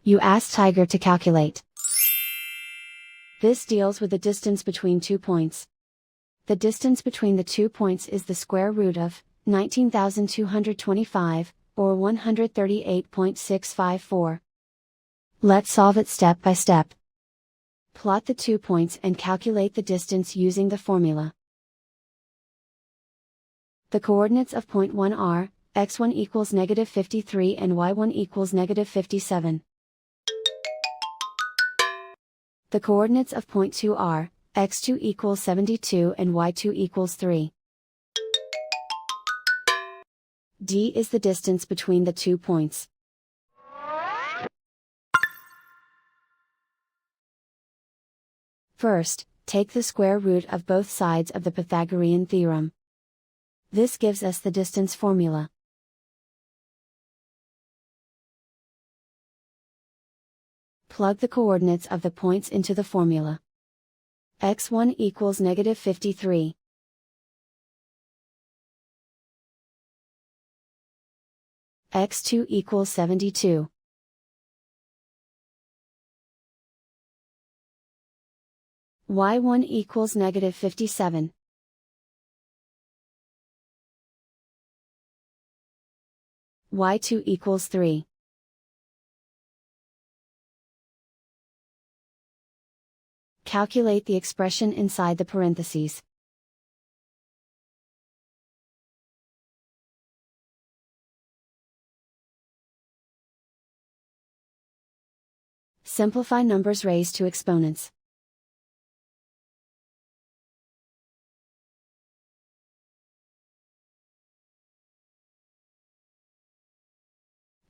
You ask Tiger to calculate. This deals with the distance between 2 points. The distance between the 2 points is the square root of 19,225, or 138.654. Let's solve it step by step. Plot the 2 points and calculate the distance using the formula. The coordinates of point 1 are, x1 equals -53 and y1 equals -57. The coordinates of point 2 are, x2 equals 72 and y2 equals 3. D is the distance between the 2 points. First, take the square root of both sides of the Pythagorean theorem. This gives us the distance formula. Plug the coordinates of the points into the formula. x1 equals -53. x2 equals 72. y1 equals -57. y2 equals 3. Calculate the expression inside the parentheses. Simplify numbers raised to exponents.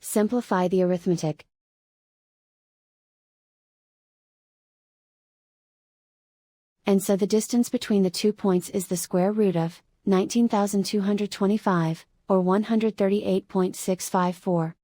Simplify the arithmetic. And so the distance between the 2 points is the square root of 19,225, or 138.654.